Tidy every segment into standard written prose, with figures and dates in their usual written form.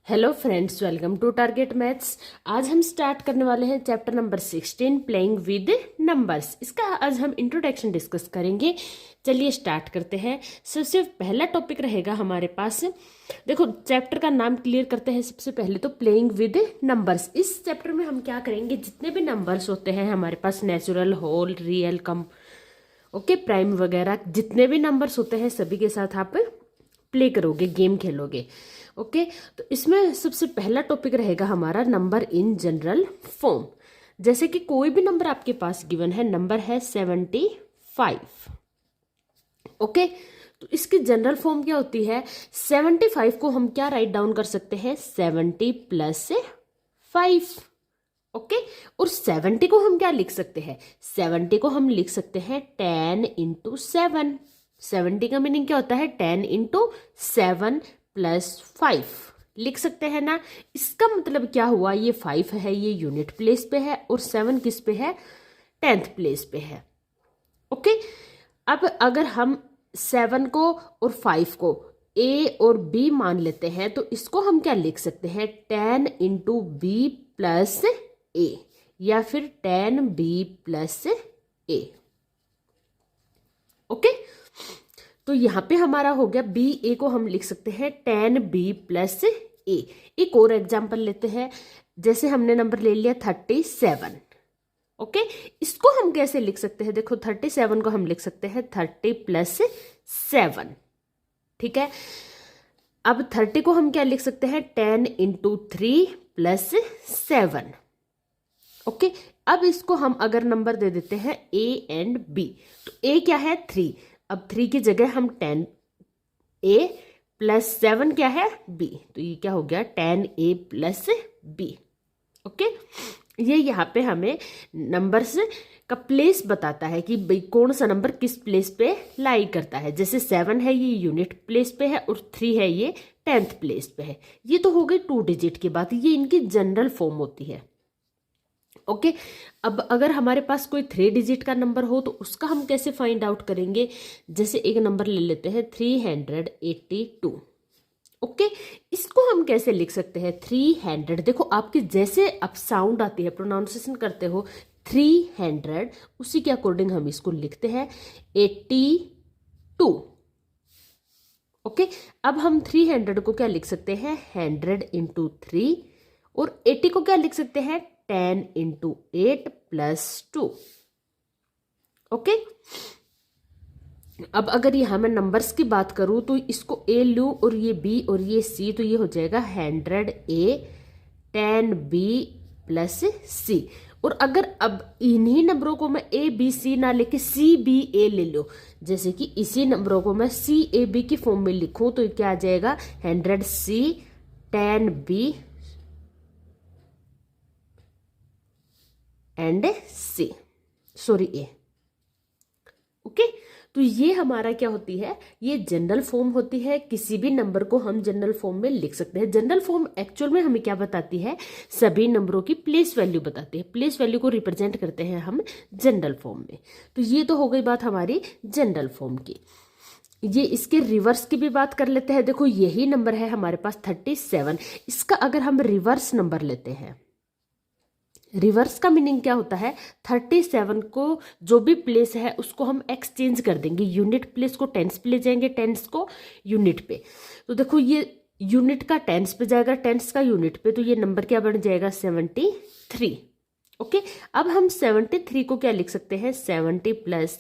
Hello friends, welcome to target maths. आज हम start करने वाले हैं chapter number 16 playing with numbers. इसका आज हम इंट्रोडक्शन डिस्कस करेंगे। चलिए स्टार्ट करते हैं। सबसे पहला टॉपिक रहेगा हमारे पास, देखो चैप्टर का नाम क्लियर करते हैं। सबसे पहले तो प्लेइंग विद नंबर्स। इस चैप्टर में हम क्या करेंगे, जितने भी नंबर्स होते हैं हमारे पास, नेचुरल, होल, रियल, कम, ओके, प्राइम वगैरह, जितने भी नंबर्स होते हैं सभी के साथ आप प्ले करोगे, गेम खेलोगे। ओके, तो इसमें सबसे पहला टॉपिक रहेगा हमारा नंबर इन जनरल फॉर्म। जैसे कि कोई भी नंबर आपके पास गिवन है, नंबर है 75। ओके, तो इसकी जनरल फॉर्म क्या होती है? 75 को हम क्या राइट डाउन कर सकते हैं? 70 प्लस 5। ओके, और 70 को हम क्या लिख सकते हैं? 70 को हम लिख सकते हैं 10 इंटू 7। 70 का मीनिंग क्या होता है? 10 इंटू 7 प्लस 5 लिख सकते हैं ना। इसका मतलब क्या हुआ? ये 5 है, ये यूनिट प्लेस पे है, और 7 किस पे है? 10th प्लेस पे है। ओके, अब अगर हम 7 को और 5 को ए और बी मान लेते हैं, तो इसको हम क्या लिख सकते हैं? 10 इंटू बी प्लस ए, या फिर 10 बी प्लस ए। ओके, तो यहां पे हमारा हो गया बी। ए को हम लिख सकते हैं 10 बी प्लस ए। एक और एग्जांपल लेते हैं। जैसे हमने नंबर ले लिया 37। ओके, इसको हम कैसे लिख सकते हैं? देखो 37 को हम लिख सकते हैं 30 प्लस 7। ठीक है, अब 30 को हम क्या लिख सकते हैं? 10 इंटू 3 प्लस 7। ओके, अब इसको हम अगर नंबर दे देते हैं ए एंड बी, तो ए क्या है? 3। अब 3 की जगह हम 10 ए प्लस 7 क्या है? बी। तो ये क्या हो गया? 10 ए प्लस बी। ओके, ये यहाँ पे हमें नंबर्स का प्लेस बताता है कि भाई कौन सा नंबर किस प्लेस पे लाई करता है। जैसे 7 है, ये यूनिट प्लेस पे है, और 3 है, ये 10th प्लेस पे है। ये तो हो गई 2 डिजिट की बात। ये इनकी जनरल फॉर्म होती है। ओके, अब अगर हमारे पास कोई 3 डिजिट का नंबर हो, तो उसका हम कैसे फाइंड आउट करेंगे? जैसे एक नंबर ले लेते हैं 382। ओके, इसको हम कैसे लिख सकते हैं? 300। देखो आपकी जैसे आप साउंड आती है, प्रोनाउंसिएशन करते हो 300, उसी के अकॉर्डिंग हम इसको लिखते हैं 82। ओके, अब हम 300 को क्या लिख सकते हैं? 100 इंटू 3, और 80 को क्या लिख सकते हैं? 10 इंटू 8 प्लस 2। ओके, अब अगर यहाँ मैं नंबर्स की बात करूँ, तो इसको ए लूँ और ये बी और ये सी, तो ये हो जाएगा 100 ए 10 बी प्लस सी। और अगर अब इन्हीं नंबरों को मैं ए बी सी ना लेके सी बी ए ले लो, जैसे कि इसी नंबरों को मैं सी ए बी की फॉर्म में लिखूं, तो क्या आ जाएगा? 100 C 10 B and C, sorry A. Okay, तो ये हमारा क्या होती है? ये जनरल फॉर्म होती है। किसी भी नंबर को हम जनरल फॉर्म में लिख सकते हैं। जनरल फॉर्म एक्चुअल में हमें क्या बताती है? सभी नंबरों की प्लेस वैल्यू बताती है। प्लेस वैल्यू को रिप्रेजेंट करते हैं हम जनरल फॉर्म में। तो ये तो हो गई बात हमारी जनरल फॉर्म की। ये इसके रिवर्स की भी बात कर लेते हैं। देखो यही नंबर है हमारे पास 37। इसका अगर हम रिवर्स नंबर लेते हैं, रिवर्स का मीनिंग क्या होता है? 37 को जो भी प्लेस है उसको हम एक्सचेंज कर देंगे। यूनिट प्लेस को टेंस पे ले जाएंगे, टेंस को यूनिट पे। तो देखो ये यूनिट का टेंस पे जाएगा, टेंस का यूनिट पे, तो ये नंबर क्या बन जाएगा? 73। ओके, अब हम 73 को क्या लिख सकते हैं? 70 प्लस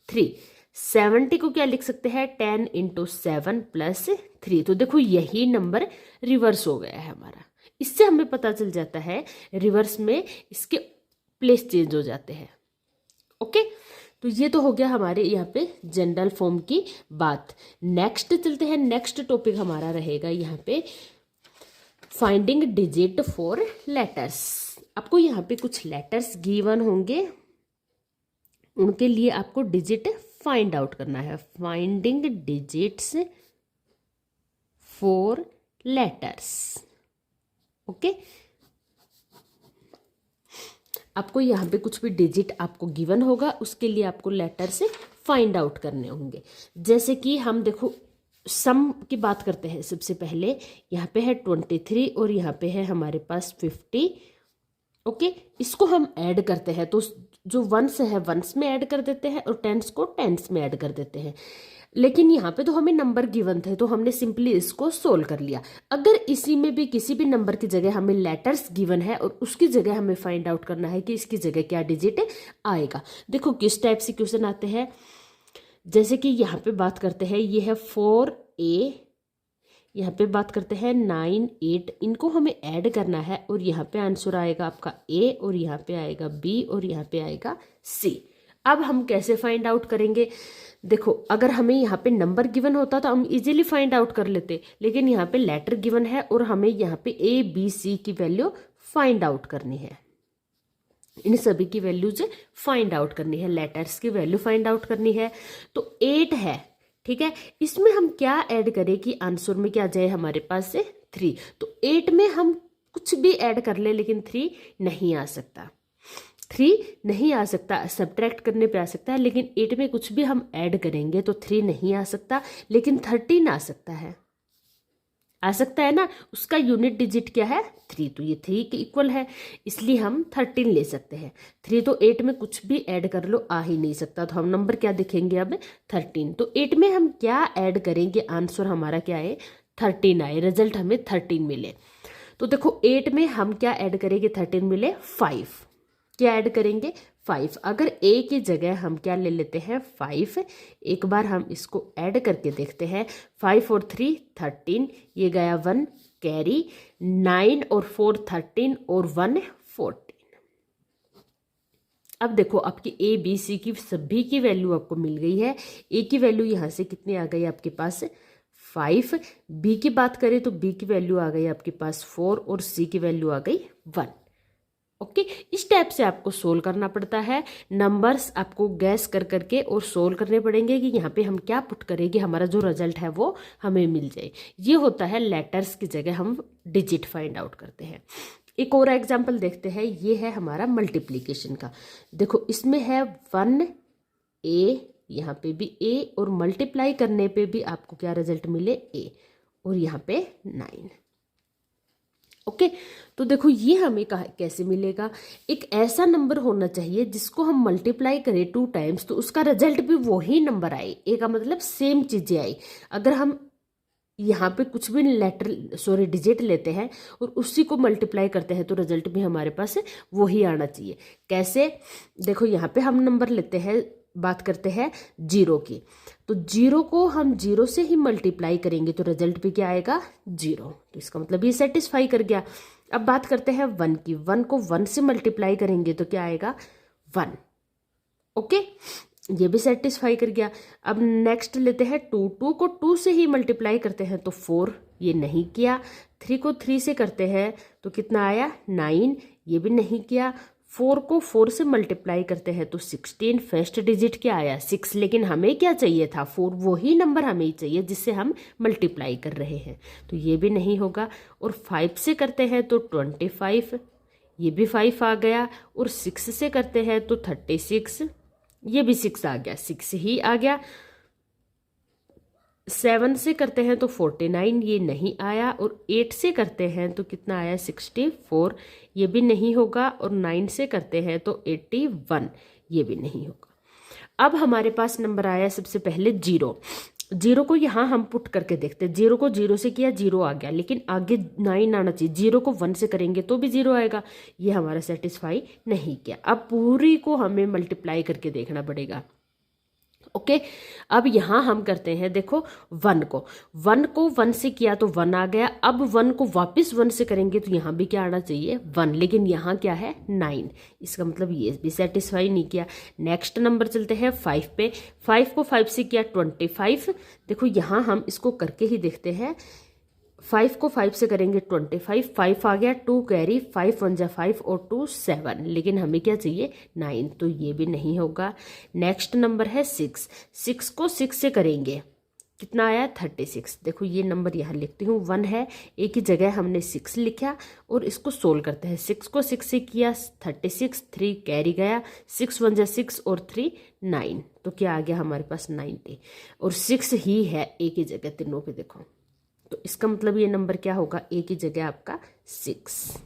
3। 70 को क्या लिख सकते हैं? 10 इंटू 7 प्लस 3। तो देखो यही नंबर रिवर्स हो गया है हमारा। इससे हमें पता चल जाता है रिवर्स में इसके प्लेस चेंज हो जाते हैं। ओके, तो ये तो हो गया हमारे यहाँ पे जनरल फॉर्म की बात। नेक्स्ट चलते हैं। नेक्स्ट टॉपिक हमारा रहेगा यहाँ पे फाइंडिंग डिजिट फॉर लेटर्स। आपको यहाँ पे कुछ लेटर्स गिवन होंगे, उनके लिए आपको डिजिट फाइंड आउट करना है। Finding digits for letters. Okay, आपको यहाँ पे कुछ भी डिजिट आपको गिवन होगा, उसके लिए आपको लेटर से फाइंड आउट करने होंगे। जैसे कि हम देखो सम की बात करते हैं सबसे पहले। यहाँ पे है 23 और यहाँ पे है हमारे पास 50। ओके, इसको हम ऐड करते हैं तो जो वंस है वंस में ऐड कर देते हैं और टेंस को टेंस में ऐड कर देते हैं। लेकिन यहाँ पे तो हमें नंबर गिवन थे तो हमने सिंपली इसको सोल्व कर लिया। अगर इसी में भी किसी भी नंबर की जगह हमें लेटर्स गिवन है और उसकी जगह हमें फाइंड आउट करना है कि इसकी जगह क्या डिजिट आएगा। देखो किस टाइप से क्वेश्चन आते हैं, जैसे कि यहाँ पे बात करते हैं, ये है 4A, यहाँ पे बात करते हैं 9 8, इनको हमें ऐड करना है और यहाँ पे आंसर आएगा आपका A और यहाँ पे आएगा B और यहाँ पे आएगा C। अब हम कैसे फाइंड आउट करेंगे? देखो अगर हमें यहाँ पे नंबर गिवन होता तो हम इजीली फाइंड आउट कर लेते, लेकिन यहाँ पे लेटर गिवन है और हमें यहाँ पे A B C की वैल्यू फाइंड आउट करनी है। इन सभी की वैल्यूज फाइंड आउट करनी है, लेटर्स की वैल्यू फाइंड आउट करनी है। तो 8 है, ठीक है, इसमें हम क्या ऐड करें कि आंसर में क्या जाए हमारे पास से 3। तो 8 में हम कुछ भी ऐड कर ले लेकिन 3 नहीं आ सकता, 3 नहीं आ सकता। सब्ट्रैक्ट करने पे आ सकता है, लेकिन 8 में कुछ भी हम ऐड करेंगे तो 3 नहीं आ सकता, लेकिन 13 आ सकता है। आ सकता है ना, उसका यूनिट डिजिट क्या है 3, तो ये 3 के इक्वल है, इसलिए हम 13 ले सकते हैं। 3 तो 8 में कुछ भी ऐड कर लो आ ही नहीं सकता, तो हम नंबर क्या दिखेंगे अब 13। तो 8 में हम क्या ऐड करेंगे, आंसर हमारा क्या है 13 आए, रिजल्ट हमें 13 मिले। तो देखो 8 में हम क्या ऐड करेंगे, 13 मिले 5, क्या ऐड करेंगे 5। अगर A की जगह हम क्या ले लेते हैं 5, एक बार हम इसको ऐड करके देखते हैं। 5 और 3 13, ये गया 1 कैरी, 9 और 4 13 और 1 14। अब देखो आपकी A B C की सभी की वैल्यू आपको मिल गई है। A की वैल्यू यहाँ से कितनी आ गई आपके पास 5, B की बात करें तो B की वैल्यू आ गई आपके पास 4 और C की वैल्यू आ गई 1। ओके, इस टाइप से आपको सोल्व करना पड़ता है। नंबर्स आपको गैस कर करके और सोल्व करने पड़ेंगे कि यहाँ पे हम क्या पुट करेंगे, हमारा जो रिजल्ट है वो हमें मिल जाए। ये होता है लेटर्स की जगह हम डिजिट फाइंड आउट करते हैं। एक और एग्जांपल देखते हैं, ये है हमारा मल्टीप्लिकेशन का। देखो इसमें है 1A, यहाँ पे भी A और मल्टीप्लाई करने पे भी आपको क्या रिजल्ट मिले A और यहाँ पे 9। ओके, तो देखो ये हमें कैसे मिलेगा, एक ऐसा नंबर होना चाहिए जिसको हम मल्टीप्लाई करें 2 टाइम्स तो उसका रिजल्ट भी वही नंबर आए, ए का मतलब सेम चीजें आई। अगर हम यहाँ पे कुछ भी डिजिट लेते हैं और उसी को मल्टीप्लाई करते हैं तो रिजल्ट भी हमारे पास वही आना चाहिए। कैसे, देखो यहाँ पे हम नंबर लेते हैं, बात करते हैं 0 की, तो 0 को हम 0 से ही मल्टीप्लाई करेंगे तो रिजल्ट भी क्या आएगा 0, तो इसका मतलब ये सेटिस्फाई कर गया। अब बात करते हैं 1 की, 1 को 1 से मल्टीप्लाई करेंगे तो क्या आएगा 1। ओके, ये भी सेटिस्फाई कर गया। अब नेक्स्ट लेते हैं 2, 2 को 2 से ही मल्टीप्लाई करते हैं तो 4, ये नहीं किया। 3 को 3 से करते हैं तो कितना आया 9, ये भी नहीं किया। 4 को 4 से मल्टीप्लाई करते हैं तो 16, फर्स्ट डिजिट क्या आया 6, लेकिन हमें क्या चाहिए था 4, वही नंबर हमें ही चाहिए जिससे हम मल्टीप्लाई कर रहे हैं, तो ये भी नहीं होगा। और 5 से करते हैं तो 25, ये भी 5 आ गया। और 6 से करते हैं तो 36, ये भी 6 आ गया, 6 ही आ गया। 7 से करते हैं तो 49, ये नहीं आया। और 8 से करते हैं तो कितना आया 64, ये भी नहीं होगा। और 9 से करते हैं तो 81, ये भी नहीं होगा। अब हमारे पास नंबर आया सबसे पहले 0, 0 को यहाँ हम पुट करके देखते हैं। 0 को 0 से किया 0 आ गया, लेकिन आगे 9 आना चाहिए। 0 को 1 से करेंगे तो भी 0 आएगा, ये हमारा सेटिस्फाई नहीं किया। अब पूरी को हमें मल्टीप्लाई करके देखना पड़ेगा। ओके, अब यहाँ हम करते हैं, देखो 1 को 1 से किया तो 1 आ गया। अब 1 को वापस 1 से करेंगे तो यहाँ भी क्या आना चाहिए 1, लेकिन यहाँ क्या है 9, इसका मतलब ये भी सेटिस्फाई नहीं किया। नेक्स्ट नंबर चलते हैं 5 पे। 5 को 5 से किया 25, देखो यहाँ हम इसको करके ही देखते हैं। 5 को 5 से करेंगे 25, 5 आ गया, 2 कैरी, 5 1 जा 5 और 2 7, लेकिन हमें क्या चाहिए 9, तो ये भी नहीं होगा। नेक्स्ट नंबर है 6, 6 को 6 से करेंगे कितना आया 36। देखो ये नंबर यहाँ लिखती हूँ, 1 है, एक ही जगह हमने 6 लिखा और इसको सोल्व करते हैं। 6 को 6 से किया 36, 3 कैरी गया, 6 1 जा 6 और 3 9, तो क्या आ गया हमारे पास 90। और 6 ही है एक ही जगह तीनों पे देखो, तो इसका मतलब ये नंबर क्या होगा, एक ही जगह आपका 6।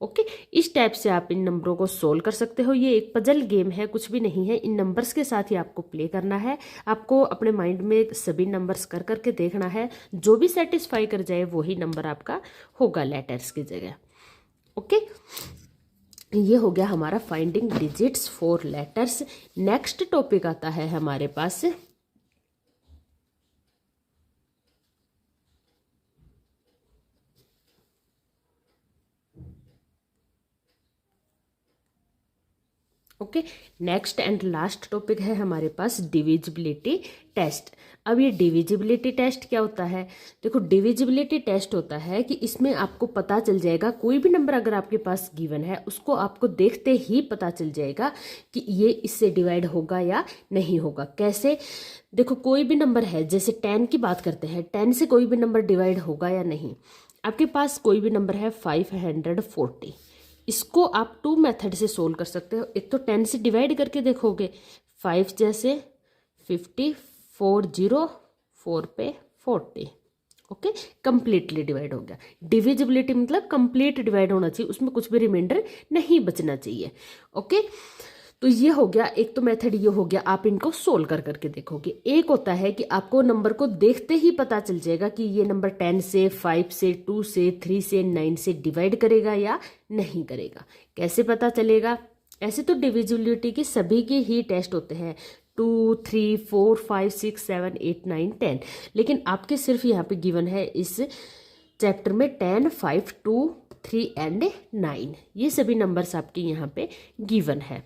ओके, इस टाइप से आप इन नंबरों को सोल्व कर सकते हो। ये एक पजल गेम है, कुछ भी नहीं है, इन नंबर्स के साथ ही आपको प्ले करना है। आपको अपने माइंड में सभी नंबर्स कर करके देखना है, जो भी सेटिस्फाई कर जाए वही नंबर आपका होगा लेटर्स की जगह। ओके, ये हो गया हमारा finding digits for letters. Next topic आता है हमारे पास okay, next and last topic है हमारे पास डिविजिबिलिटी टेस्ट। अब ये डिविजिबिलिटी टेस्ट क्या होता है, देखो डिविजिबिलिटी टेस्ट होता है कि इसमें आपको पता चल जाएगा, कोई भी नंबर अगर आपके पास गिवन है उसको आपको देखते ही पता चल जाएगा कि ये इससे डिवाइड होगा या नहीं होगा। कैसे, देखो कोई भी नंबर है, जैसे 10 की बात करते हैं, 10 से कोई भी नंबर डिवाइड होगा या नहीं। आपके पास कोई भी नंबर है 540, इसको आप 2 मेथड से सोल्व कर सकते हो। एक तो 10 से डिवाइड करके देखोगे, 5 जैसे 50, 4 0 4 पे 40, ओके, कंप्लीटली डिवाइड हो गया। डिविजिबिलिटी मतलब कंप्लीट डिवाइड होना चाहिए, उसमें कुछ भी रिमाइंडर नहीं बचना चाहिए। ओके, तो ये हो गया एक तो मेथड, ये हो गया आप इनको सोल्व कर करके देखोगे। एक होता है कि आपको नंबर को देखते ही पता चल जाएगा कि ये नंबर 10 से 5 से 2 से 3 से 9 से डिवाइड करेगा या नहीं करेगा। कैसे पता चलेगा, ऐसे तो डिविजिबिलिटी के सभी के ही टेस्ट होते हैं, 2 3 4 5 6 7 8 9 10, लेकिन आपके सिर्फ यहाँ पे गिवन है इस चैप्टर में 10 5 2 3 एंड 9, ये सभी नंबर्स आपके यहाँ पे गिवन है।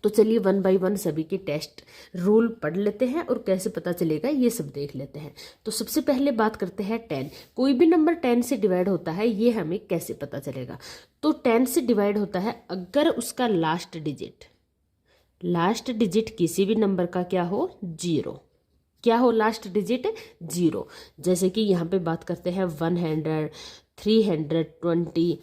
तो चलिए 1 बाय 1 सभी के टेस्ट रूल पढ़ लेते हैं और कैसे पता चलेगा ये सब देख लेते हैं। तो सबसे पहले बात करते हैं 10। कोई भी नंबर 10 से डिवाइड होता है, ये हमें कैसे पता चलेगा। तो 10 से डिवाइड होता है अगर उसका लास्ट डिजिट किसी भी नंबर का क्या हो, 0, क्या हो लास्ट डिजिट 0। जैसे कि यहाँ पे बात करते हैं 100, 320,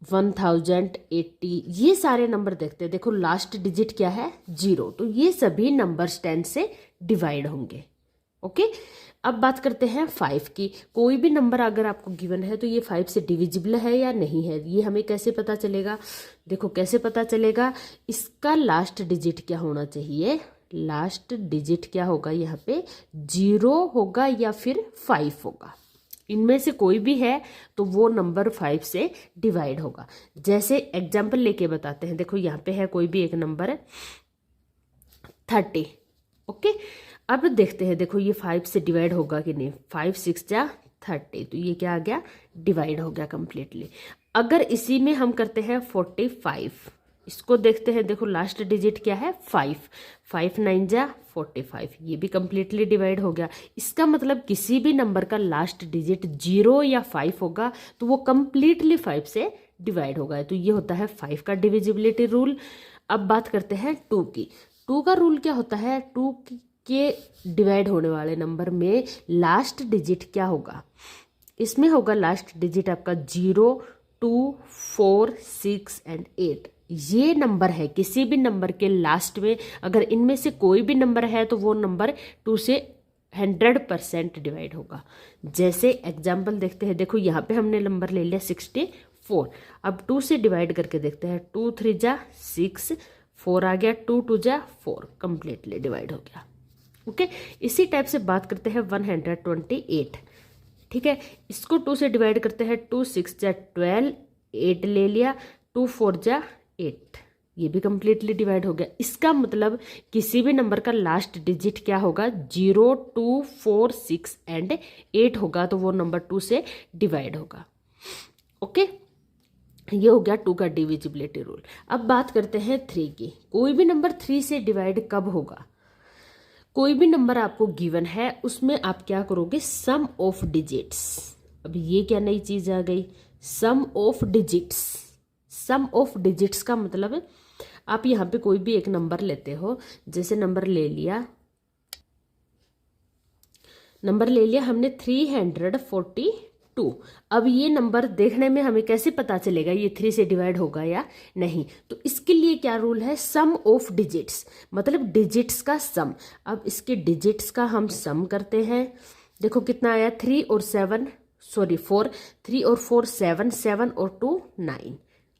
1080, ये सारे नंबर देखते हैं। देखो लास्ट डिजिट क्या है, 0, तो ये सभी नंबर्स 10 से डिवाइड होंगे। ओके, अब बात करते हैं 5 की। कोई भी नंबर अगर आपको गिवन है तो ये 5 से डिविजिबल है या नहीं है, ये हमें कैसे पता चलेगा। देखो कैसे पता चलेगा, इसका लास्ट डिजिट क्या होना चाहिए, लास्ट डिजिट क्या होगा यहाँ पे, 0 होगा या फिर 5 होगा, इनमें से कोई भी है तो वो नंबर 5 से डिवाइड होगा। जैसे एग्जाम्पल लेके बताते हैं, देखो यहाँ पे है कोई भी एक नंबर है 30, ओके, अब देखते हैं, देखो ये 5 से डिवाइड होगा कि नहीं, 5 6 जा 30, तो ये क्या आ गया, डिवाइड हो गया कंप्लीटली। अगर इसी में हम करते हैं 45, इसको देखते हैं, देखो लास्ट डिजिट क्या है 5, 5 9 जा 45, ये भी कंप्लीटली डिवाइड हो गया। इसका मतलब किसी भी नंबर का लास्ट डिजिट 0 या 5 होगा तो वो कंप्लीटली 5 से डिवाइड होगा। तो ये होता है 5 का डिविजिबिलिटी रूल। अब बात करते हैं 2 की। 2 का रूल क्या होता है, 2 के डिवाइड होने वाले नंबर में लास्ट डिजिट क्या होगा, इसमें होगा लास्ट डिजिट आपका 0 2 4 6 एंड 8। ये नंबर है, किसी भी नंबर के लास्ट में अगर इनमें से कोई भी नंबर है तो वो नंबर 2 से 100% डिवाइड होगा। जैसे एग्जाम्पल देखते हैं, देखो यहाँ पे हमने नंबर ले लिया 64, अब 2 से डिवाइड करके देखते हैं, 2 3 जा 6, 4 आ गया, 2 2 जा 4, कंप्लीटली डिवाइड हो गया। ओके, इसी टाइप से बात करते हैं 128, ठीक है, इसको 2 से डिवाइड करते हैं, 2 6 जा 12, 8 ले लिया, 2 4 जा 8, ये भी कंप्लीटली डिवाइड हो गया। इसका मतलब किसी भी नंबर का लास्ट डिजिट क्या होगा, 0 2 4 6 एंड 8 होगा तो वो नंबर 2 से डिवाइड होगा। ओके, ये हो गया 2 का डिविजिबिलिटी रूल। अब बात करते हैं 3 की। कोई भी नंबर 3 से डिवाइड कब होगा, कोई भी नंबर आपको गिवन है उसमें आप क्या करोगे, सम ऑफ डिजिट्स। अब ये क्या नई चीज आ गई, sum of digits. Sum of digits का मतलब आप यहाँ पे कोई भी एक नंबर लेते हो, जैसे नंबर ले लिया नंबर ले लिया हमने 342। अब ये नंबर देखने में हमें कैसे पता चलेगा ये 3 से डिवाइड होगा या नहीं, तो इसके लिए क्या रूल है, सम ऑफ डिजिट्स, मतलब डिजिट्स का सम। अब इसके डिजिट्स का हम सम करते हैं। देखो कितना आया, 3 और 7 सॉरी 4, 3 और 4 7, 7 और 2 9।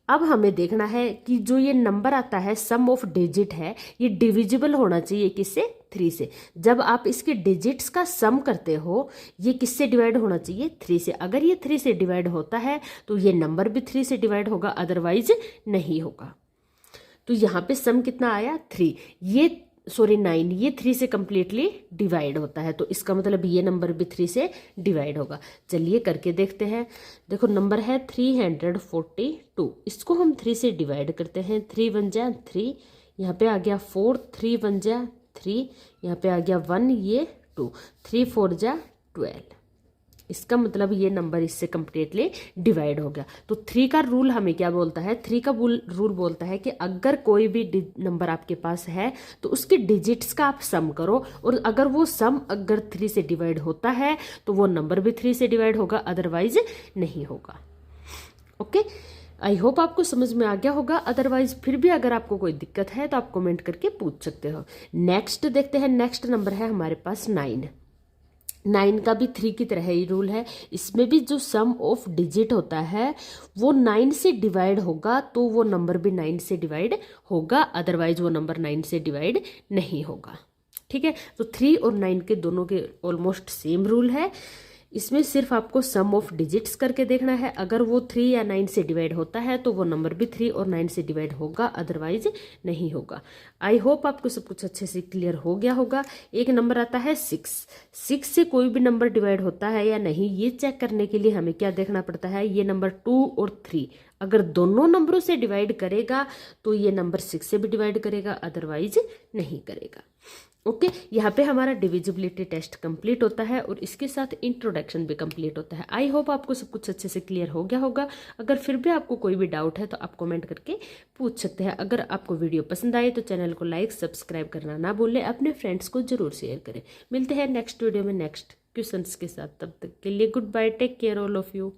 अब हमें देखना है कि जो ये नंबर आता है सम ऑफ डिजिट है, ये डिविजिबल होना चाहिए किससे, 3 से। जब आप इसके डिजिट्स का सम करते हो, ये किससे डिवाइड होना चाहिए, 3 से। अगर ये 3 से डिवाइड होता है तो ये नंबर भी 3 से डिवाइड होगा, अदरवाइज नहीं होगा। तो यहाँ पे सम कितना आया, 3, ये सॉरी 9, ये 3 से कंप्लीटली डिवाइड होता है, तो इसका मतलब ये नंबर भी 3 से डिवाइड होगा। चलिए करके देखते हैं। देखो नंबर है 342, इसको हम 3 से डिवाइड करते हैं। 3 1 जा 3, यहाँ पे आ गया 4, 3 1 जा 3, यहाँ पे आ गया 1, ये 2, 3 4 जा 12। इसका मतलब ये नंबर इससे कंप्लीटली डिवाइड हो गया। तो 3 का रूल हमें क्या बोलता है, 3 का रूल बोलता है कि अगर कोई भी नंबर आपके पास है तो उसके डिजिट्स का आप सम करो, और अगर वो सम अगर 3 से डिवाइड होता है तो वो नंबर भी 3 से डिवाइड होगा, अदरवाइज नहीं होगा। ओके, आई होप आपको समझ में आ गया होगा। अदरवाइज फिर भी अगर आपको कोई दिक्कत है तो आप कमेंट करके पूछ सकते हो। नेक्स्ट देखते हैं, नेक्स्ट नंबर है हमारे पास 9। 9 का भी 3 की तरह ही रूल है। इसमें भी जो सम ऑफ डिजिट होता है वो 9 से डिवाइड होगा, तो वो नंबर भी 9 से डिवाइड होगा, अदरवाइज वो नंबर 9 से डिवाइड नहीं होगा। ठीक है, तो 3 और 9 के दोनों के ऑलमोस्ट सेम रूल है। इसमें सिर्फ आपको सम ऑफ डिजिट्स करके देखना है। अगर वो 3 या 9 से डिवाइड होता है तो वो नंबर भी 3 और 9 से डिवाइड होगा, अदरवाइज नहीं होगा। आई होप आपको सब कुछ अच्छे से क्लियर हो गया होगा। एक नंबर आता है 6। 6 से कोई भी नंबर डिवाइड होता है या नहीं, ये चेक करने के लिए हमें क्या देखना पड़ता है, ये नंबर 2 और 3 अगर दोनों नंबरों से डिवाइड करेगा तो ये नंबर 6 से भी डिवाइड करेगा, अदरवाइज नहीं करेगा। ओके, यहाँ पे हमारा डिविजिबिलिटी टेस्ट कंप्लीट होता है और इसके साथ इंट्रोडक्शन भी कंप्लीट होता है। आई होप आपको सब कुछ अच्छे से क्लियर हो गया होगा। अगर फिर भी आपको कोई भी डाउट है तो आप कमेंट करके पूछ सकते हैं। अगर आपको वीडियो पसंद आए तो चैनल को लाइक सब्सक्राइब करना ना भूलें, अपने फ्रेंड्स को जरूर शेयर करें। मिलते हैं नेक्स्ट वीडियो में नेक्स्ट क्वेश्चंस के साथ, तब तक के लिए goodbye, take care all of you.